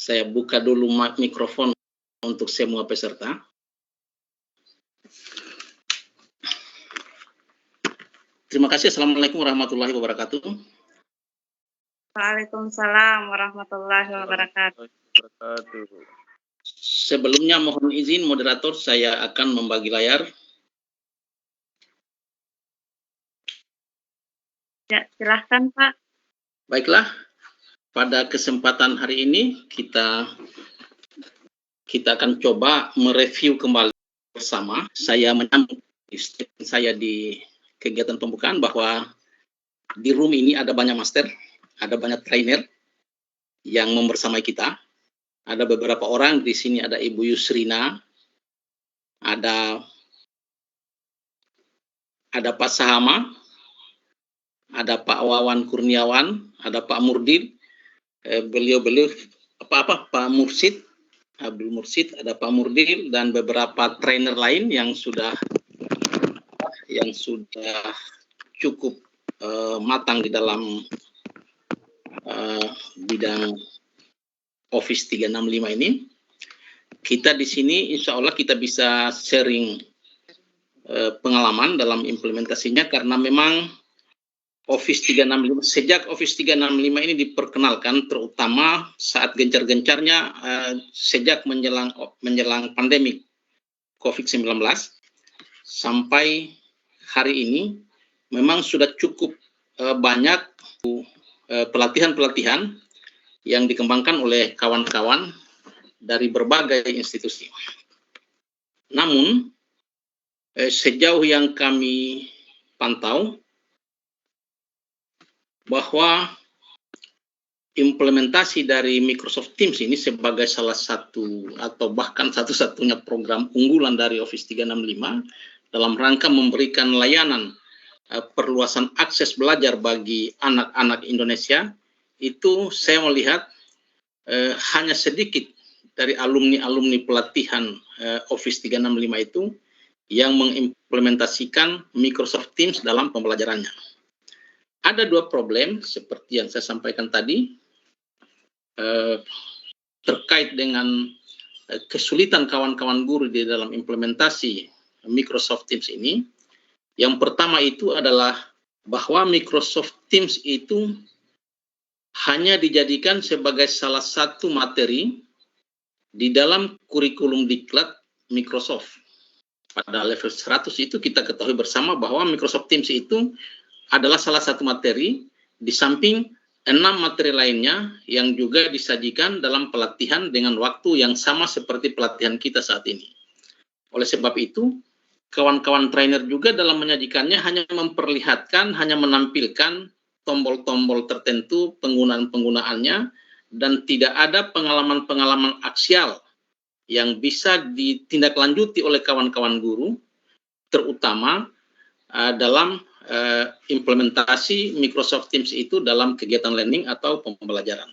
Saya buka dulu mikrofon untuk semua peserta. Terima kasih. Assalamualaikum warahmatullahi wabarakatuh. Waalaikumsalam warahmatullahi wabarakatuh. Sebelumnya mohon izin moderator, saya akan membagi layar. Ya, silahkan Pak. Baiklah, pada kesempatan hari ini kita akan coba mereview kembali bersama. Saya menyambung saya di kegiatan pembukaan bahwa di room ini ada banyak master, ada banyak trainer yang membersamai kita. Ada beberapa orang di sini, ada Ibu Yusrina, ada Pak Sahama, ada Pak Wawan Kurniawan, ada Pak Murdin, beliau Pak Mursid, Abdul Mursid, ada Pak Murdin dan beberapa trainer lain yang sudah cukup matang di dalam bidang Office 365 ini. Kita di sini insya Allah kita bisa sharing pengalaman dalam implementasinya, karena memang Office 365, sejak Office 365 ini diperkenalkan, terutama saat gencar-gencarnya sejak menjelang pandemi COVID-19 sampai hari ini, memang sudah cukup banyak pelatihan-pelatihan yang dikembangkan oleh kawan-kawan dari berbagai institusi. Namun, sejauh yang kami pantau, bahwa implementasi dari Microsoft Teams ini sebagai salah satu atau bahkan satu-satunya program unggulan dari Office 365 dalam rangka memberikan layanan perluasan akses belajar bagi anak-anak Indonesia, itu saya melihat hanya sedikit dari alumni-alumni pelatihan Office 365 itu yang mengimplementasikan Microsoft Teams dalam pembelajarannya. Ada dua problem seperti yang saya sampaikan tadi terkait dengan kesulitan kawan-kawan guru di dalam implementasi Microsoft Teams ini. Yang pertama itu adalah bahwa Microsoft Teams itu hanya dijadikan sebagai salah satu materi di dalam kurikulum diklat Microsoft. Pada level 100 itu kita ketahui bersama bahwa Microsoft Teams itu adalah salah satu materi di samping 6 materi lainnya yang juga disajikan dalam pelatihan dengan waktu yang sama seperti pelatihan kita saat ini. Oleh sebab itu, kawan-kawan trainer juga dalam menyajikannya hanya memperlihatkan, hanya menampilkan tombol-tombol tertentu penggunaan-penggunaannya, dan tidak ada pengalaman-pengalaman aksial yang bisa ditindaklanjuti oleh kawan-kawan guru, terutama dalam implementasi Microsoft Teams itu dalam kegiatan learning atau pembelajaran.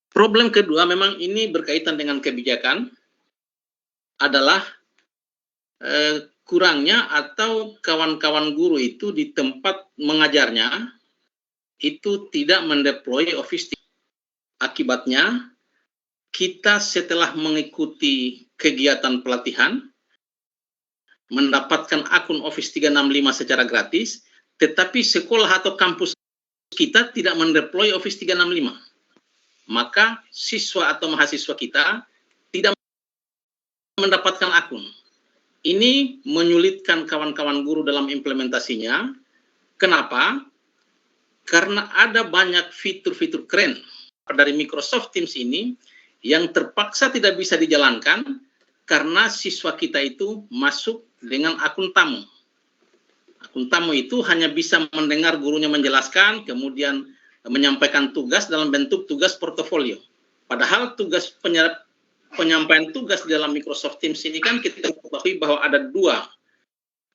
Problem kedua, memang ini berkaitan dengan kebijakan, adalah kurangnya atau kawan-kawan guru itu di tempat mengajarnya itu tidak mendeploy Office. Akibatnya, kita setelah mengikuti kegiatan pelatihan, mendapatkan akun Office 365 secara gratis, tetapi sekolah atau kampus kita tidak mendeploy Office 365. Maka siswa atau mahasiswa kita tidak mendapatkan akun. Ini menyulitkan kawan-kawan guru dalam implementasinya. Kenapa? Karena ada banyak fitur-fitur keren dari Microsoft Teams ini yang terpaksa tidak bisa dijalankan karena siswa kita itu masuk dengan akun tamu. Akun tamu itu hanya bisa mendengar gurunya menjelaskan, kemudian menyampaikan tugas dalam bentuk tugas portofolio. Padahal tugas penyampaian tugas di dalam Microsoft Teams ini kan kita ketahui bahwa ada 2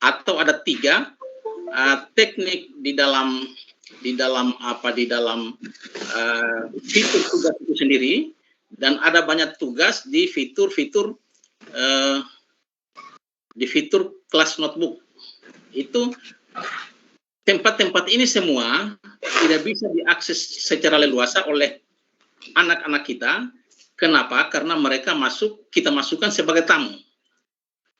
atau ada 3 teknik di dalam fitur tugas itu sendiri, dan ada banyak tugas di fitur kelas notebook. Itu tempat-tempat ini semua tidak bisa diakses secara leluasa oleh anak-anak kita. Kenapa? Karena mereka kita masukkan sebagai tamu.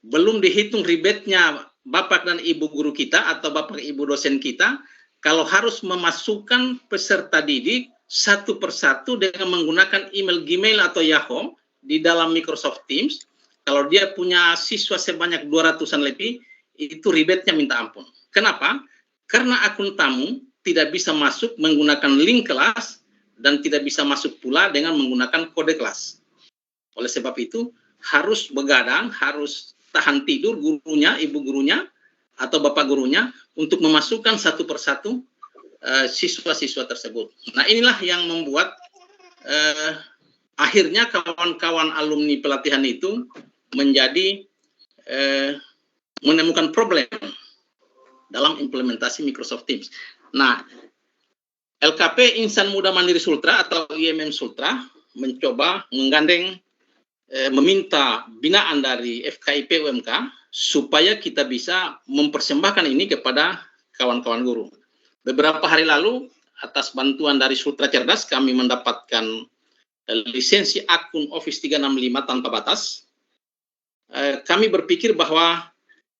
Belum dihitung ribetnya Bapak dan Ibu guru kita atau Bapak Ibu dosen kita, kalau harus memasukkan peserta didik satu persatu dengan menggunakan email Gmail atau Yahoo di dalam Microsoft Teams, kalau dia punya siswa sebanyak 200-an lebih, itu ribetnya minta ampun. Kenapa? Karena akun tamu tidak bisa masuk menggunakan link kelas dan tidak bisa masuk pula dengan menggunakan kode kelas. Oleh sebab itu, harus begadang, harus tahan tidur gurunya, ibu gurunya, atau bapak gurunya untuk memasukkan satu persatu siswa-siswa tersebut. Nah, inilah yang membuat akhirnya kawan-kawan alumni pelatihan itu menjadi menemukan problem dalam implementasi Microsoft Teams. Nah, LKP Insan Muda Mandiri Sultra atau IMM Sultra mencoba menggandeng meminta binaan dari FKIP UMK supaya kita bisa mempersembahkan ini kepada kawan-kawan guru. Beberapa hari lalu, atas bantuan dari Sultra Cerdas, kami mendapatkan lisensi akun Office 365 tanpa batas. Kami berpikir bahwa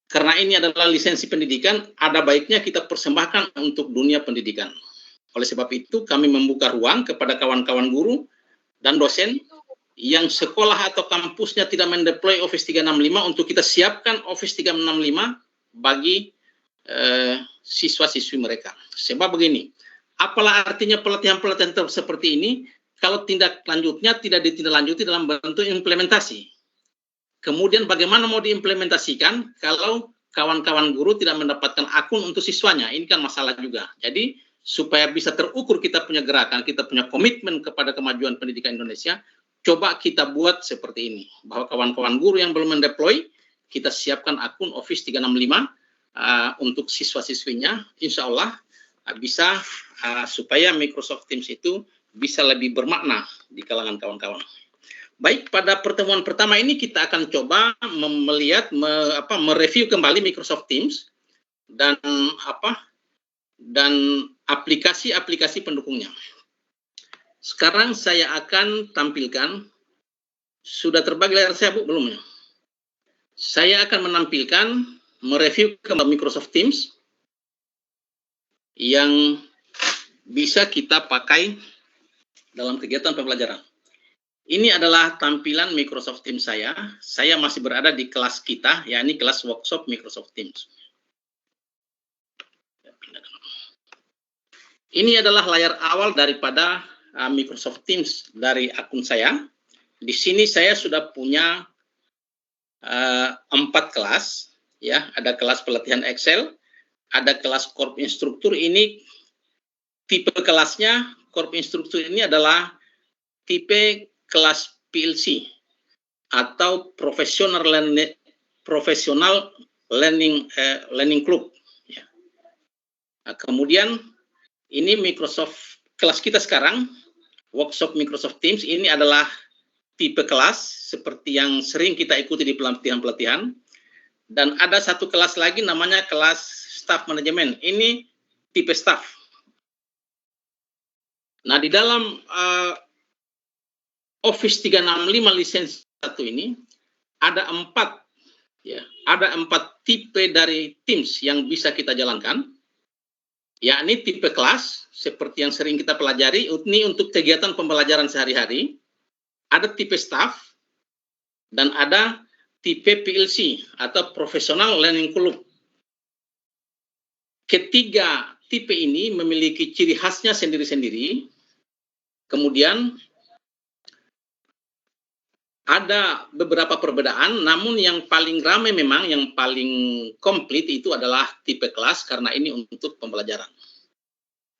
karena ini adalah lisensi pendidikan, ada baiknya kita persembahkan untuk dunia pendidikan. Oleh sebab itu, kami membuka ruang kepada kawan-kawan guru dan dosen yang sekolah atau kampusnya tidak mendeploy Office 365 untuk kita siapkan Office 365 bagi siswa-siswi mereka. Sebab begini, apalah artinya pelatihan-pelatihan seperti ini kalau tindak lanjutnya tidak ditindaklanjuti dalam bentuk implementasi. Kemudian bagaimana mau diimplementasikan kalau kawan-kawan guru tidak mendapatkan akun untuk siswanya? Ini kan masalah juga. Jadi supaya bisa terukur kita punya gerakan, kita punya komitmen kepada kemajuan pendidikan Indonesia, coba kita buat seperti ini, bahwa kawan-kawan guru yang belum mendeploy, kita siapkan akun Office 365 untuk siswa-siswinya, insya Allah bisa supaya Microsoft Teams itu bisa lebih bermakna di kalangan kawan-kawan. Baik, pada pertemuan pertama ini kita akan coba melihat, mereview kembali Microsoft Teams dan aplikasi-aplikasi pendukungnya. Sekarang saya akan tampilkan, sudah terbagi layar saya, Bu, belum ya? Saya akan menampilkan, mereview kembali Microsoft Teams yang bisa kita pakai dalam kegiatan pembelajaran. Ini adalah tampilan Microsoft Teams saya. Saya masih berada di kelas kita, yakni kelas workshop Microsoft Teams. Ini adalah layar awal daripada Microsoft Teams dari akun saya. Di sini saya sudah punya 4 kelas, ya. Ada kelas pelatihan Excel, ada kelas Corp Instruktur. Ini tipe kelasnya, Corp Instruktur ini adalah tipe kelas PLC atau Professional Learning Club. Ya. Nah, kemudian ini Microsoft kelas kita sekarang. Workshop Microsoft Teams ini adalah tipe kelas seperti yang sering kita ikuti di pelatihan-pelatihan. Dan ada satu kelas lagi namanya kelas Staff Management. Ini tipe staff. Nah, di dalam Office 365 lisensi 1 ini ada 4 tipe dari Teams yang bisa kita jalankan. Yakni tipe kelas, seperti yang sering kita pelajari, ini untuk kegiatan pembelajaran sehari-hari. Ada tipe staff, dan ada tipe PLC, atau Professional Learning Club. Ketiga tipe ini memiliki ciri khasnya sendiri-sendiri. Kemudian, ada beberapa perbedaan, namun yang paling ramai memang, yang paling komplit itu adalah tipe kelas, karena ini untuk pembelajaran.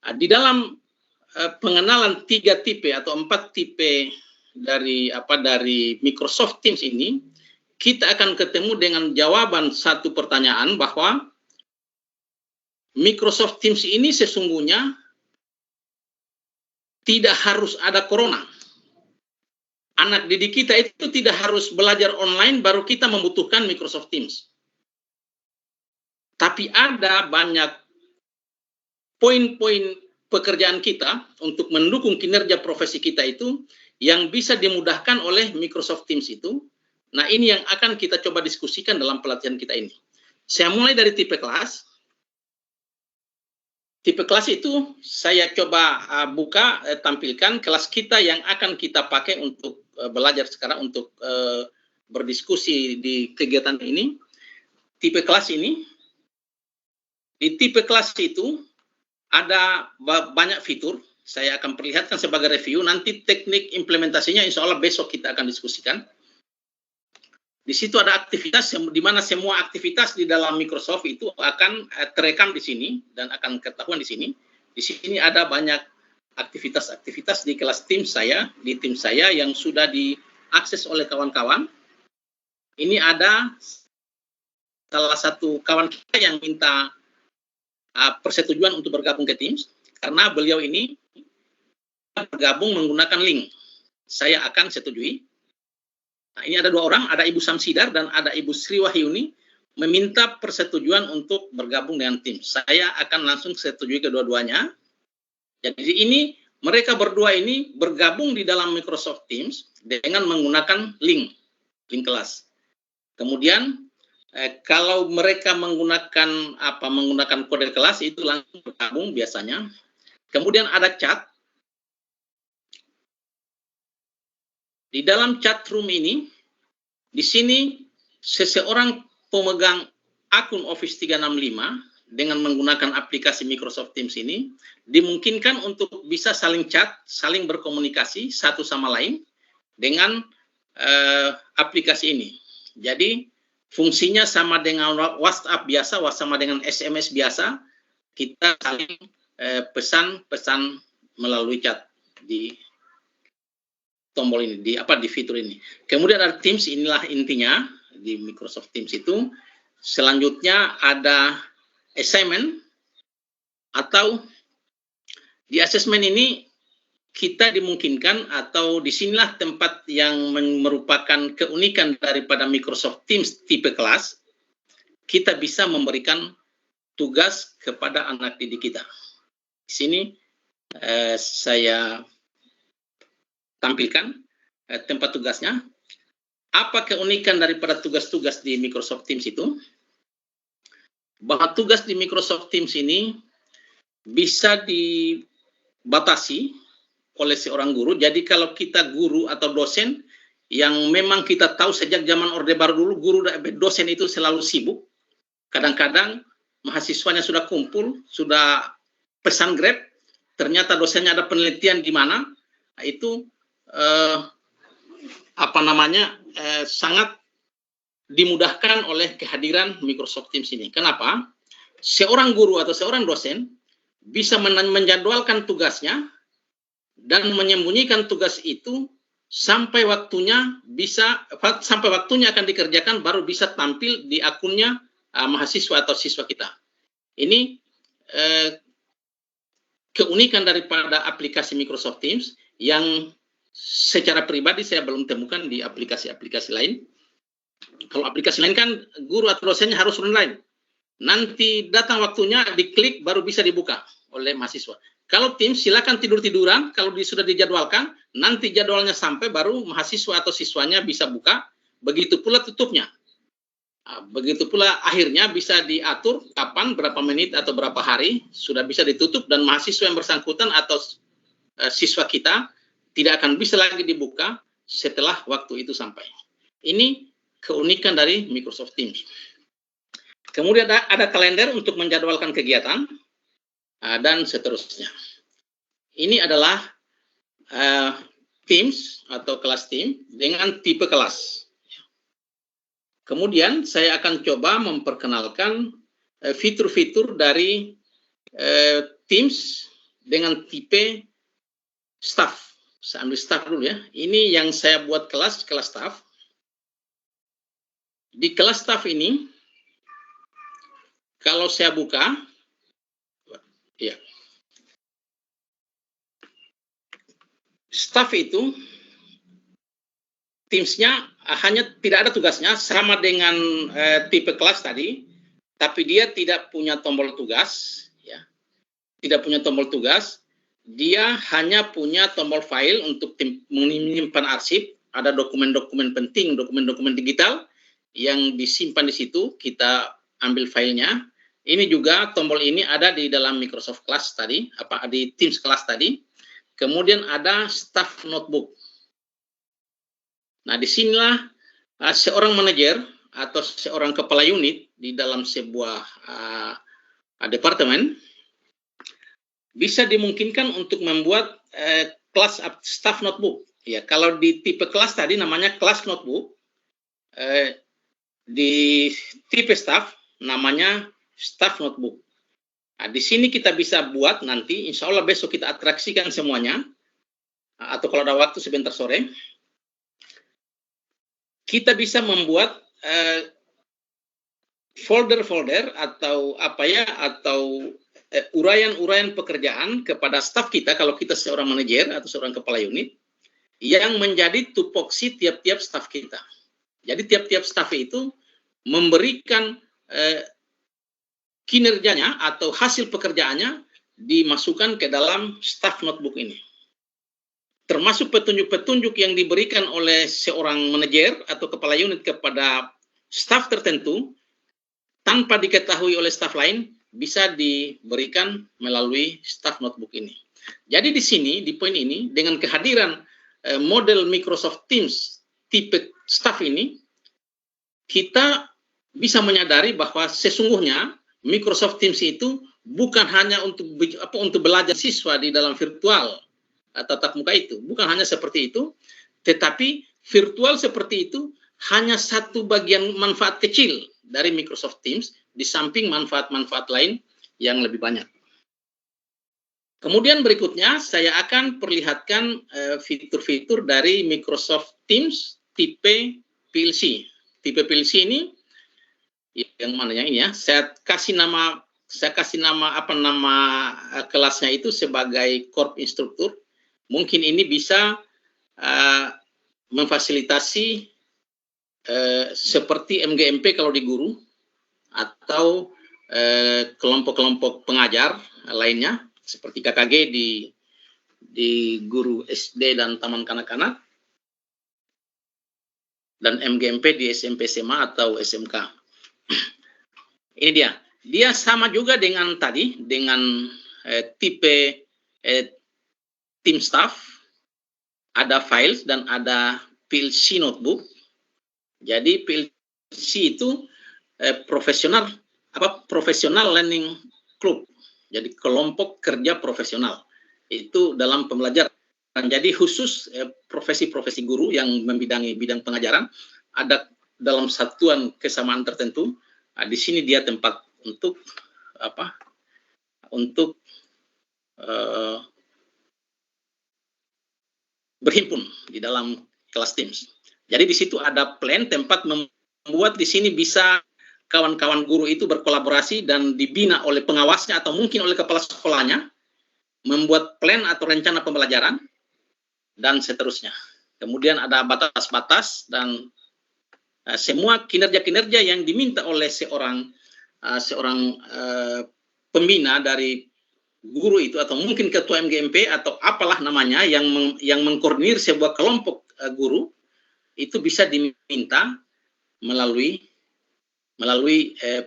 Nah, di dalam pengenalan 3 tipe atau 4 tipe dari Microsoft Teams ini, kita akan ketemu dengan jawaban satu pertanyaan bahwa Microsoft Teams ini sesungguhnya tidak harus ada corona. Anak didik kita itu tidak harus belajar online baru kita membutuhkan Microsoft Teams. Tapi ada banyak poin-poin pekerjaan kita untuk mendukung kinerja profesi kita itu yang bisa dimudahkan oleh Microsoft Teams itu. Nah, ini yang akan kita coba diskusikan dalam pelatihan kita ini. Saya mulai dari tipe kelas. Tipe kelas itu saya coba tampilkan kelas kita yang akan kita pakai untuk belajar sekarang, untuk berdiskusi di kegiatan ini. Tipe kelas ini, di tipe kelas itu ada banyak fitur. Saya akan perlihatkan sebagai review. Nanti teknik implementasinya insya Allah besok kita akan diskusikan. Di situ ada aktivitas di mana semua aktivitas di dalam Microsoft itu akan terekam di sini dan akan ketahuan di sini. Di sini ada banyak aktivitas-aktivitas di kelas tim saya, di tim saya yang sudah diakses oleh kawan-kawan. Ini ada salah satu kawan kita yang minta persetujuan untuk bergabung ke Teams, karena beliau ini bergabung menggunakan link. Saya akan setujui. Nah, ini ada 2 orang, ada Ibu Samsidar dan ada Ibu Sri Wahyuni meminta persetujuan untuk bergabung dengan tim. Saya akan langsung setujui kedua-duanya. Jadi ini mereka berdua ini bergabung di dalam Microsoft Teams dengan menggunakan link kelas. Kemudian kalau mereka menggunakan kode kelas itu langsung bergabung biasanya. Kemudian ada chat. Di dalam chat room ini, di sini seseorang pemegang akun Office 365 dengan menggunakan aplikasi Microsoft Teams ini dimungkinkan untuk bisa saling chat, saling berkomunikasi satu sama lain dengan aplikasi ini. Jadi fungsinya sama dengan WhatsApp biasa, sama dengan SMS biasa, kita saling pesan-pesan melalui chat di tombol ini, di fitur ini. Kemudian ada Teams, inilah intinya di Microsoft Teams itu. Selanjutnya ada assignment, atau di assessment ini kita dimungkinkan, atau disinilah tempat yang merupakan keunikan daripada Microsoft Teams tipe kelas, kita bisa memberikan tugas kepada anak didik kita. Di sini saya tampilkan tempat tugasnya. Apa keunikan daripada tugas-tugas di Microsoft Teams itu? Bahwa tugas di Microsoft Teams ini bisa dibatasi oleh seorang guru. Jadi kalau kita guru atau dosen yang memang kita tahu sejak zaman Orde Baru dulu, guru dosen itu selalu sibuk. Kadang-kadang mahasiswanya sudah kumpul, sudah pesan Grab, ternyata dosennya ada penelitian di mana, itu sangat dimudahkan oleh kehadiran Microsoft Teams ini. Kenapa? Seorang guru atau seorang dosen bisa menjadwalkan tugasnya dan menyembunyikan tugas itu sampai waktunya akan dikerjakan, baru bisa tampil di akunnya mahasiswa atau siswa kita. Ini keunikan daripada aplikasi Microsoft Teams yang secara pribadi saya belum temukan di aplikasi-aplikasi lain. Kalau aplikasi lain kan guru atau dosennya harus online. Nanti datang waktunya, diklik baru bisa dibuka oleh mahasiswa. Kalau Teams silakan tidur-tiduran, kalau sudah dijadwalkan, nanti jadwalnya sampai baru mahasiswa atau siswanya bisa buka, begitu pula tutupnya. Begitu pula akhirnya bisa diatur kapan, berapa menit atau berapa hari sudah bisa ditutup, dan mahasiswa yang bersangkutan atau siswa kita tidak akan bisa lagi dibuka setelah waktu itu sampai. Ini keunikan dari Microsoft Teams. Kemudian ada kalender untuk menjadwalkan kegiatan, dan seterusnya. Ini adalah Teams atau kelas tim dengan tipe kelas. Kemudian saya akan coba memperkenalkan fitur-fitur dari Teams dengan tipe staff. Saya ambil staff dulu ya. Ini yang saya buat kelas staff. Di kelas staff ini, kalau saya buka, ya, staff itu Teams-nya hanya tidak ada tugasnya, sama dengan tipe kelas tadi, tapi dia tidak punya tombol tugas, ya, tidak punya tombol tugas. dia hanya punya tombol file untuk menyimpan arsip, ada dokumen-dokumen penting, dokumen-dokumen digital yang disimpan di situ, kita ambil filenya. Ini juga tombol ini ada di dalam Microsoft Class tadi, di Teams Class tadi. Kemudian ada staff notebook. Nah, disinilah seorang manajer atau seorang kepala unit di dalam sebuah departemen bisa dimungkinkan untuk membuat kelas staff notebook. Ya, kalau di tipe kelas tadi namanya kelas notebook, di tipe staff namanya staff notebook. Nah, di sini kita bisa buat nanti, insya Allah besok kita atraksikan semuanya, atau kalau ada waktu sebentar sore, kita bisa membuat folder-folder atau uraian-uraian pekerjaan kepada staf kita, kalau kita seorang manajer atau seorang kepala unit, yang menjadi tupoksi tiap-tiap staf kita. Jadi tiap-tiap staf itu memberikan kinerjanya atau hasil pekerjaannya dimasukkan ke dalam staff notebook ini. Termasuk petunjuk-petunjuk yang diberikan oleh seorang manajer atau kepala unit kepada staf tertentu tanpa diketahui oleh staf lain bisa diberikan melalui staff notebook ini. Jadi di sini, di poin ini, dengan kehadiran model Microsoft Teams tipe staff ini, kita bisa menyadari bahwa sesungguhnya Microsoft Teams itu bukan hanya untuk belajar siswa di dalam virtual tatap muka itu, bukan hanya seperti itu, tetapi virtual seperti itu hanya satu bagian manfaat kecil dari Microsoft Teams di samping manfaat-manfaat lain yang lebih banyak. Kemudian berikutnya saya akan perlihatkan fitur-fitur dari Microsoft Teams tipe PLC. Tipe PLC ini yang mananya ini ya, saya kasih nama kelasnya itu sebagai Corp Instruktur. Mungkin ini bisa memfasilitasi seperti MGMP kalau di guru atau kelompok-kelompok pengajar lainnya seperti KKG di guru SD dan taman kanak-kanak, dan MGMP di SMP SMA atau SMK. Ini dia sama juga dengan tadi, dengan tipe tim staff, ada files dan ada PLC notebook. Jadi PLC itu profesional learning club. Jadi kelompok kerja profesional. Itu dalam pembelajaran. Jadi khusus profesi-profesi guru yang membidangi bidang pengajaran ada dalam satuan kesamaan tertentu. Nah, di sini dia tempat untuk berhimpun di dalam kelas Teams. Jadi di situ ada plan tempat membuat di sini bisa kawan-kawan guru itu berkolaborasi dan dibina oleh pengawasnya atau mungkin oleh kepala sekolahnya, membuat plan atau rencana pembelajaran dan seterusnya. Kemudian ada batas-batas dan semua kinerja-kinerja yang diminta oleh seorang pembina dari guru itu atau mungkin ketua MGMP atau apalah namanya yang mengkoordinir sebuah kelompok guru itu bisa diminta melalui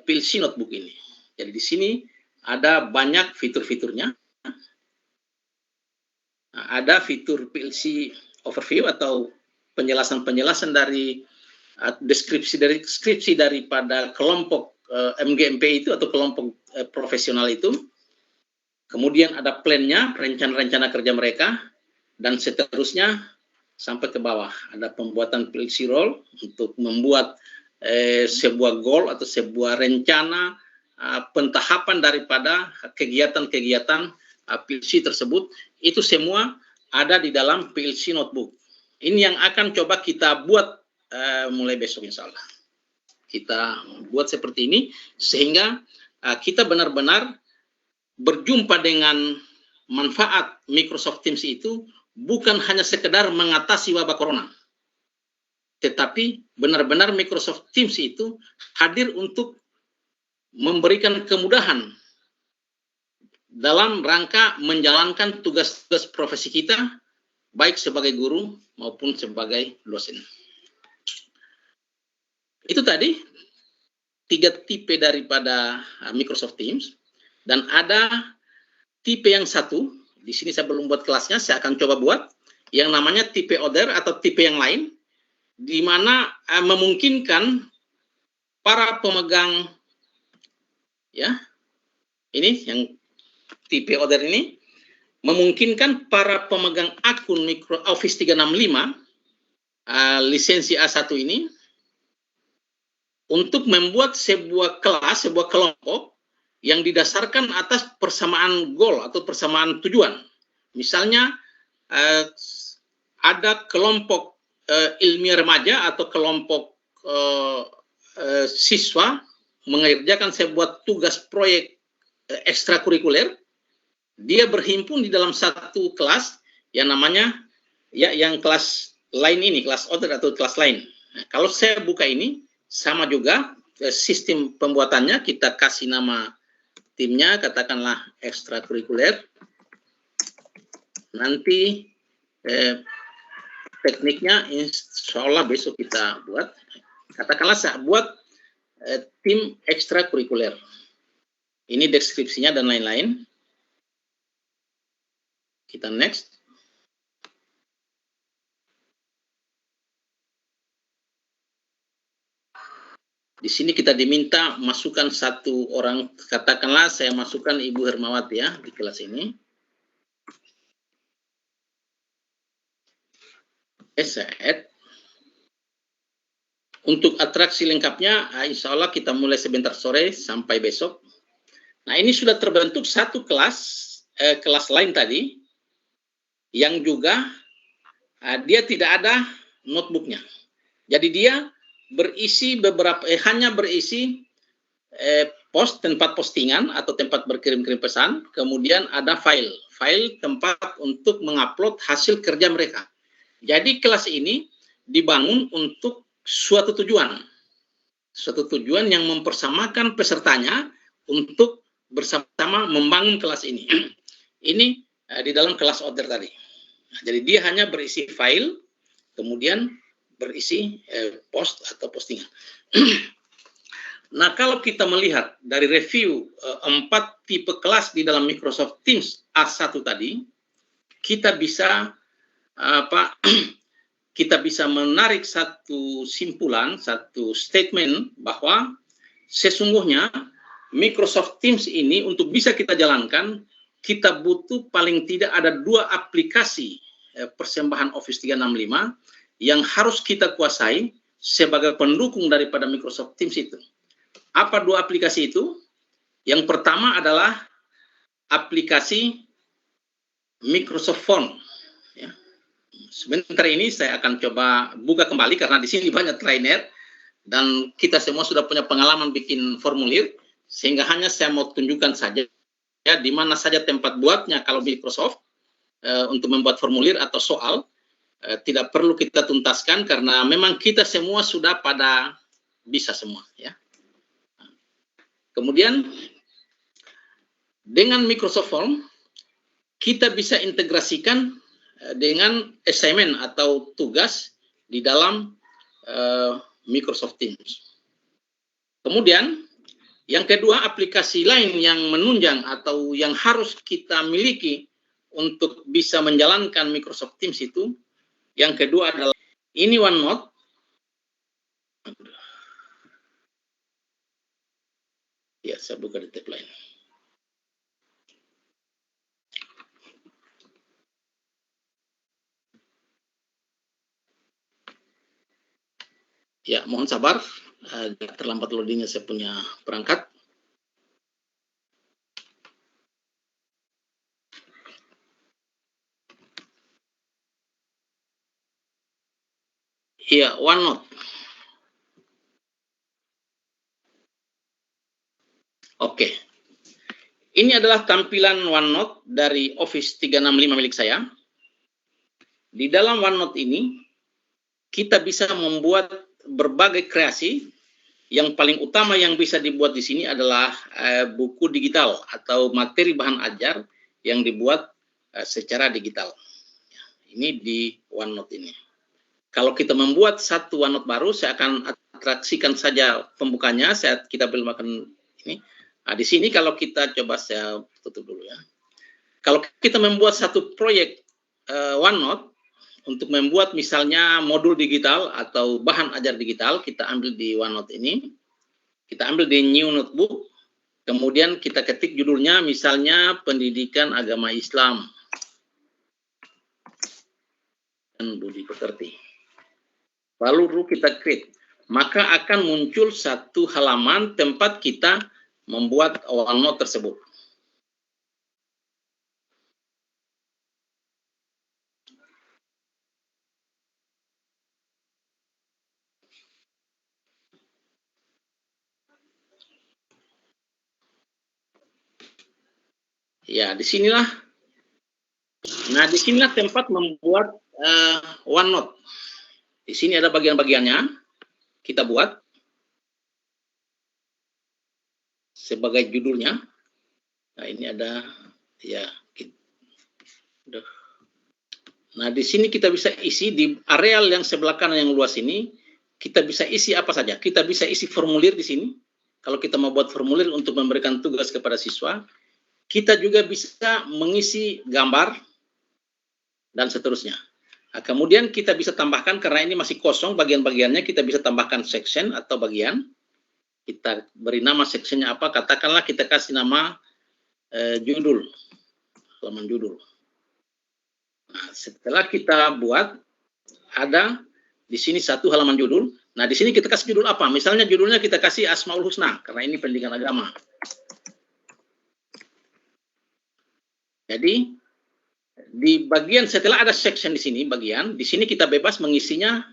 PLC notebook ini. Jadi di sini ada banyak fitur-fiturnya. Ada fitur PLC overview atau penjelasan-penjelasan dari deskripsi daripada kelompok MGMP itu atau kelompok profesional itu. Kemudian ada plan-nya, rencana-rencana kerja mereka, dan seterusnya sampai ke bawah. Ada pembuatan PLC role untuk membuat sebuah goal atau sebuah rencana pentahapan daripada kegiatan-kegiatan PLC tersebut. Itu semua ada di dalam PLC notebook. Ini yang akan coba kita buat mulai besok insya Allah. Kita buat seperti ini sehingga kita benar-benar berjumpa dengan manfaat Microsoft Teams itu bukan hanya sekedar mengatasi wabah corona, tetapi benar-benar Microsoft Teams itu hadir untuk memberikan kemudahan dalam rangka menjalankan tugas-tugas profesi kita, baik sebagai guru maupun sebagai dosen. Itu tadi 3 tipe daripada Microsoft Teams, dan ada tipe yang satu, di sini saya belum buat kelasnya, saya akan coba buat, yang namanya tipe other atau tipe yang lain, di mana memungkinkan para pemegang, ya, ini yang tipe other ini, memungkinkan para pemegang akun Office 365 lisensi A1 ini untuk membuat sebuah kelas, sebuah kelompok yang didasarkan atas persamaan goal atau persamaan tujuan. Misalnya ada kelompok ilmiah remaja atau kelompok siswa mengerjakan sebuah tugas proyek ekstrakurikuler, dia berhimpun di dalam satu kelas yang namanya yang kelas lain ini, kelas other atau kelas lain. Nah, kalau saya buka ini sama juga sistem pembuatannya, kita kasih nama timnya, katakanlah ekstrakurikuler. Nanti tekniknya insya Allah besok kita buat. Katakanlah saya buat tim ekstrakurikuler. Ini deskripsinya dan lain-lain. Kita next. Di sini kita diminta masukkan satu orang, katakanlah saya masukkan Ibu Hermawati ya di kelas ini. Saya add. Untuk atraksi lengkapnya, insya Allah kita mulai sebentar sore sampai besok. Nah, ini sudah terbentuk satu kelas lain tadi, yang juga dia tidak ada notebooknya. Jadi dia berisi hanya berisi tempat postingan atau tempat berkirim-kirim pesan, kemudian ada file tempat untuk mengupload hasil kerja mereka. Jadi kelas ini dibangun untuk suatu tujuan yang mempersamakan pesertanya untuk bersama-sama membangun kelas ini. Ini di dalam kelas other tadi. Nah, jadi dia hanya berisi file, kemudian berisi post atau postingan. Nah, kalau kita melihat dari review 4 tipe kelas di dalam Microsoft Teams A1 tadi, kita bisa kita bisa menarik satu simpulan, satu statement bahwa sesungguhnya Microsoft Teams ini untuk bisa kita jalankan, kita butuh paling tidak ada 2 aplikasi persembahan Office 365 yang harus kita kuasai sebagai pendukung daripada Microsoft Teams itu. Apa 2 aplikasi itu? Yang pertama adalah aplikasi Microsoft Form. Ya. Sebentar ini saya akan coba buka kembali karena di sini banyak trainer dan kita semua sudah punya pengalaman bikin formulir, sehingga hanya saya mau tunjukkan saja ya di mana saja tempat buatnya kalau Microsoft untuk membuat formulir atau soal. Tidak perlu kita tuntaskan karena memang kita semua sudah pada bisa semua ya. Kemudian dengan Microsoft Form kita bisa integrasikan dengan assignment atau tugas di dalam Microsoft Teams. Kemudian yang kedua, aplikasi lain yang menunjang atau yang harus kita miliki untuk bisa menjalankan Microsoft Teams itu, yang kedua adalah ini OneNote. Ya, saya buka di tab lain. Ya, mohon sabar. Terlambat loadingnya saya punya perangkat. Iya, OneNote. Oke. Ini adalah tampilan OneNote dari Office 365 milik saya. Di dalam OneNote ini, kita bisa membuat berbagai kreasi yang paling utama yang bisa dibuat di sini adalah buku digital atau materi bahan ajar yang dibuat secara digital. Ini di OneNote ini. Kalau kita membuat satu OneNote baru, saya akan atraksikan saja pembukanya. Kita belum akan ini. Nah, di sini kalau kita coba saya tutup dulu ya. Kalau kita membuat satu proyek OneNote untuk membuat misalnya modul digital atau bahan ajar digital, kita ambil di OneNote ini. Kita ambil di New Notebook, kemudian kita ketik judulnya misalnya Pendidikan Agama Islam dan Budi Pekerti. Lalu kita create, maka akan muncul satu halaman tempat kita membuat OneNote tersebut. Ya, disinilah. Nah, disinilah tempat membuat OneNote. Di sini ada bagian-bagiannya. Kita buat sebagai judulnya. Nah, ini ada ya. Nah, di sini kita bisa isi di areal yang sebelah kanan yang luas ini. Kita bisa isi apa saja. Kita bisa isi formulir di sini. Kalau kita mau buat formulir untuk memberikan tugas kepada siswa. Kita juga bisa mengisi gambar dan seterusnya. Nah, kemudian kita bisa tambahkan, karena ini masih kosong bagian-bagiannya, kita bisa tambahkan section atau bagian. Kita beri nama sectionnya apa, katakanlah kita kasih nama judul, halaman judul. Nah, setelah kita buat, ada di sini satu halaman judul. Nah, di sini kita kasih judul apa? Misalnya judulnya kita kasih Asmaul Husna, karena ini pendidikan agama. Jadi di bagian setelah ada section di sini di sini kita bebas mengisinya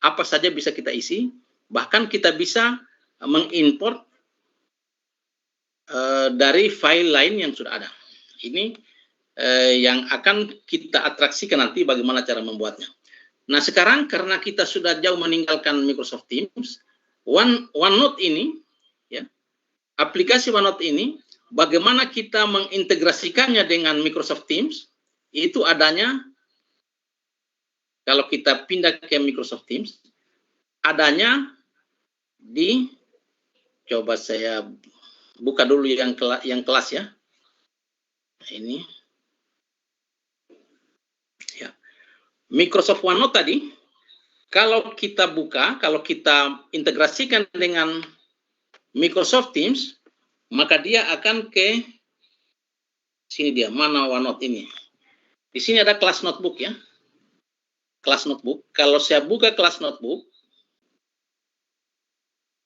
apa saja bisa kita isi, bahkan kita bisa mengimport dari file lain yang sudah ada. Ini yang akan kita atraksikan nanti bagaimana cara membuatnya. Nah, sekarang karena kita sudah jauh meninggalkan Microsoft Teams, OneNote ini, ya, aplikasi OneNote ini, bagaimana kita mengintegrasikannya dengan Microsoft Teams, itu adanya, kalau kita pindah ke Microsoft Teams, adanya di, coba saya buka dulu yang kelas ya. Nah, ini. Ya. Microsoft OneNote tadi, kalau kita buka, kalau kita integrasikan dengan Microsoft Teams, maka dia akan ke sini dia, mana OneNote ini. Di sini ada kelas notebook ya. Kelas notebook. Kalau saya buka kelas notebook,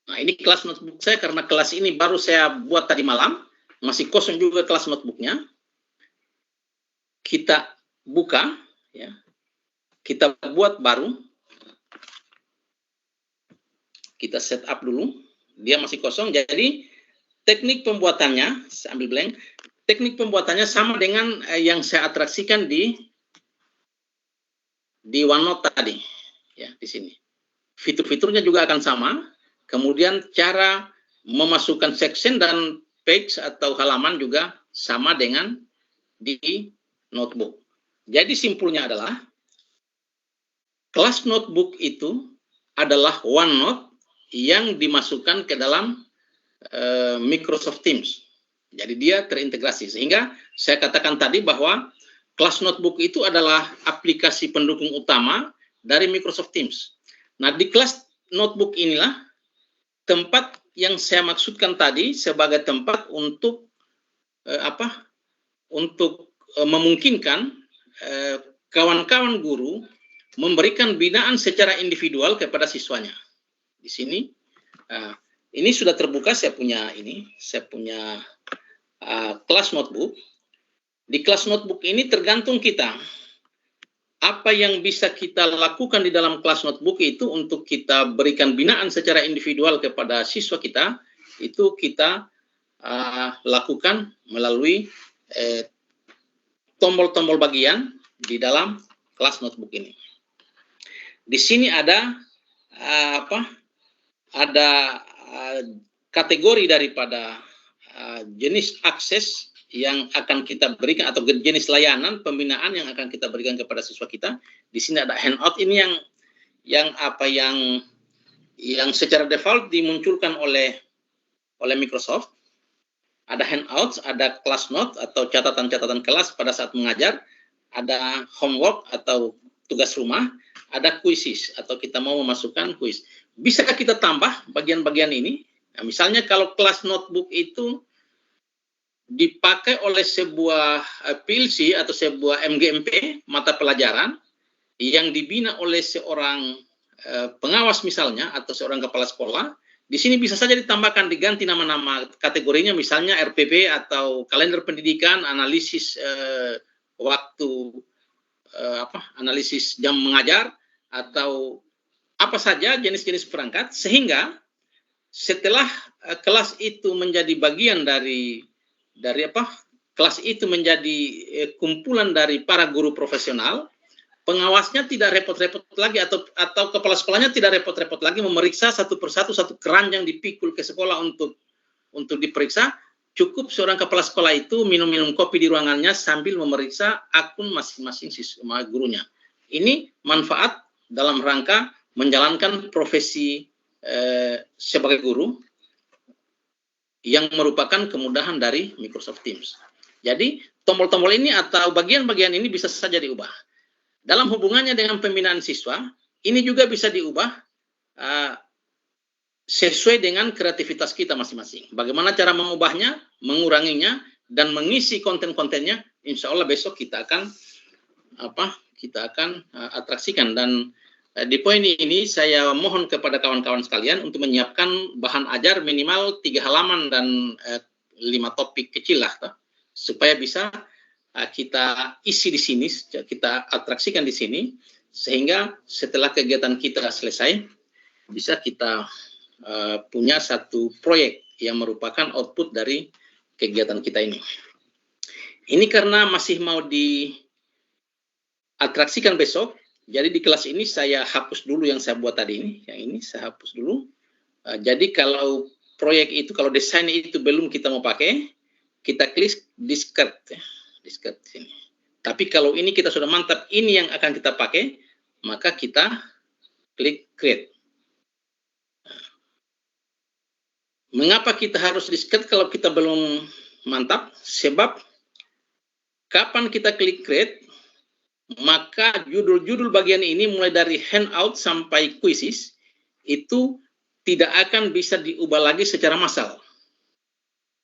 nah ini kelas notebook saya karena kelas ini baru saya buat tadi malam, masih kosong juga kelas notebooknya. Kita buka, ya. Kita buat baru. Kita setup dulu. Dia masih kosong, jadi teknik pembuatannya, saya ambil blank, teknik pembuatannya sama dengan yang saya atraksikan di OneNote tadi, ya di sini. Fitur-fiturnya juga akan sama, kemudian cara memasukkan section dan page atau halaman juga sama dengan di notebook. Jadi simpulnya adalah, kelas notebook itu adalah OneNote yang dimasukkan ke dalam Microsoft Teams. Jadi dia terintegrasi. Sehingga saya katakan tadi bahwa kelas notebook itu adalah aplikasi pendukung utama dari Microsoft Teams. Nah, di kelas notebook inilah tempat yang saya maksudkan tadi sebagai tempat untuk memungkinkan kawan-kawan guru memberikan binaan secara individual kepada siswanya. Di sini ini sudah terbuka, saya punya kelas notebook. Di kelas notebook ini tergantung kita apa yang bisa kita lakukan di dalam kelas notebook itu untuk kita berikan binaan secara individual kepada siswa kita, itu kita lakukan melalui tombol-tombol bagian di dalam kelas notebook ini. Di sini ada kategori daripada jenis akses yang akan kita berikan atau jenis layanan pembinaan yang akan kita berikan kepada siswa kita. Di sini ada handout ini yang secara default dimunculkan oleh Microsoft. Ada handouts, ada class note atau catatan-catatan kelas pada saat mengajar, ada homework atau tugas rumah, ada quizzes atau kita mau memasukkan quiz. Bisakah kita tambah bagian-bagian ini? Nah, misalnya kalau kelas notebook itu dipakai oleh sebuah PLC atau sebuah MGMP, mata pelajaran, yang dibina oleh seorang pengawas misalnya, atau seorang kepala sekolah, di sini bisa saja ditambahkan, diganti nama-nama kategorinya, misalnya RPP atau kalender pendidikan, analisis waktu, analisis jam mengajar, atau apa saja jenis-jenis perangkat, sehingga setelah kelas itu menjadi bagian dari kelas itu menjadi kumpulan dari para guru profesional, pengawasnya tidak repot-repot lagi atau kepala sekolahnya tidak repot-repot lagi memeriksa satu persatu satu keranjang dipikul ke sekolah untuk diperiksa. Cukup seorang kepala sekolah itu minum-minum kopi di ruangannya sambil memeriksa akun masing-masing siswa gurunya. Ini manfaat dalam rangka menjalankan profesi sebagai guru yang merupakan kemudahan dari Microsoft Teams. Jadi tombol-tombol ini atau bagian-bagian ini bisa saja diubah. Dalam hubungannya dengan pembinaan siswa, ini juga bisa diubah sesuai dengan kreativitas kita masing-masing. Bagaimana cara mengubahnya, menguranginya, dan mengisi konten-kontennya, insya Allah besok kita akan atraksikan. Dan di poin ini saya mohon kepada kawan-kawan sekalian untuk menyiapkan bahan ajar minimal 3 halaman dan 5 topik kecil lah, supaya bisa kita isi di sini, kita atraksikan di sini, sehingga setelah kegiatan kita selesai, bisa kita punya satu proyek yang merupakan output dari kegiatan kita ini. Ini karena masih mau diatraksikan besok, jadi di kelas ini saya hapus dulu yang saya buat tadi ini, yang ini saya hapus dulu. Jadi kalau proyek itu, kalau desain itu belum kita mau pakai, kita klik discard ya. Discard sini. Tapi kalau ini kita sudah mantap, ini yang akan kita pakai, maka kita klik create. Mengapa kita harus discard kalau kita belum mantap? Sebab kapan kita klik create, maka judul-judul bagian ini mulai dari handout sampai quizzes itu tidak akan bisa diubah lagi secara massal.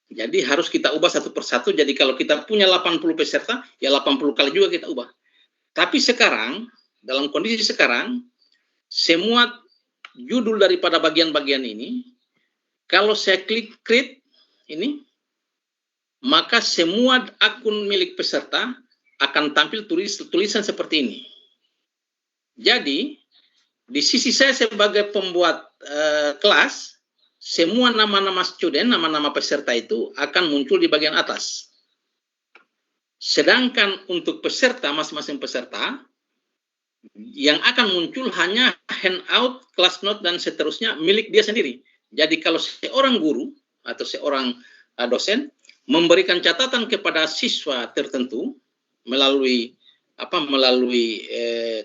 Jadi harus kita ubah satu persatu. Jadi kalau kita punya 80 peserta, ya 80 kali juga kita ubah. Tapi sekarang, dalam kondisi sekarang, semua judul daripada bagian-bagian ini, kalau saya klik create ini, maka semua akun milik peserta akan tampil tulisan seperti ini. Jadi, di sisi saya sebagai pembuat kelas, semua nama-nama student, nama-nama peserta itu akan muncul di bagian atas. Sedangkan untuk peserta, masing-masing peserta, yang akan muncul hanya handout, class note, dan seterusnya milik dia sendiri. Jadi kalau seorang guru atau seorang dosen memberikan catatan kepada siswa tertentu melalui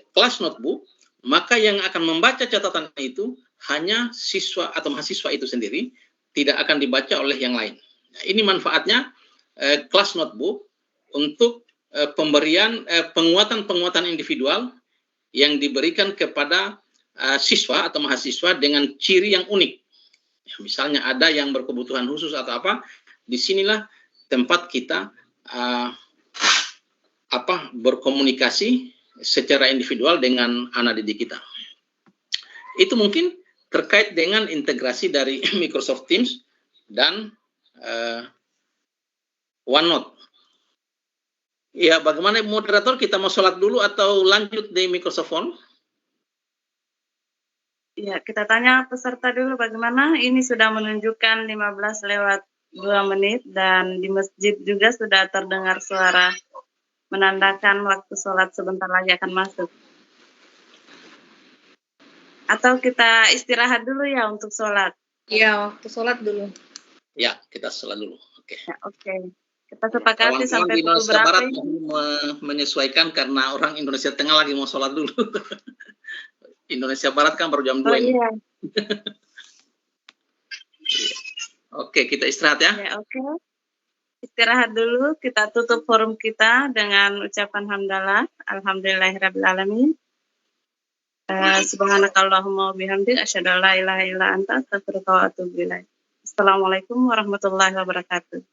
class notebook, maka yang akan membaca catatan itu hanya siswa atau mahasiswa itu sendiri, tidak akan dibaca oleh yang lain. Nah, ini manfaatnya class notebook untuk pemberian penguatan-penguatan individual yang diberikan kepada siswa atau mahasiswa dengan ciri yang unik. Ya, misalnya ada yang berkebutuhan khusus atau apa, disinilah tempat kita berkomunikasi secara individual dengan anak didik kita. Itu mungkin terkait dengan integrasi dari Microsoft Teams dan OneNote. Ya, bagaimana moderator, kita mau sholat dulu atau lanjut di Microsoft Phone? Ya, kita tanya peserta dulu bagaimana. Ini sudah menunjukkan 15:02 dan di masjid juga sudah terdengar suara menandakan waktu sholat sebentar lagi akan masuk. Atau kita istirahat dulu ya untuk sholat? Iya, waktu sholat dulu. Ya, kita sholat dulu. Oke. Ya, oke. Kita sepakati Kawan-kawan sampai di pukul Indonesia berapa Barat ini? menyesuaikan karena orang Indonesia Tengah lagi mau sholat dulu. Indonesia Barat kan baru jam 2 Oh ini. iya. Oke, kita istirahat ya. Ya, oke. Istirahat dulu, kita tutup forum kita dengan ucapan hamdalah. Alhamdulillahirrabbilalamin. Subhanakallahumma bihamdik asyhadu an la ilaha illa anta astaghfiruka wa atubu ilaik. Assalamualaikum warahmatullahi wabarakatuh.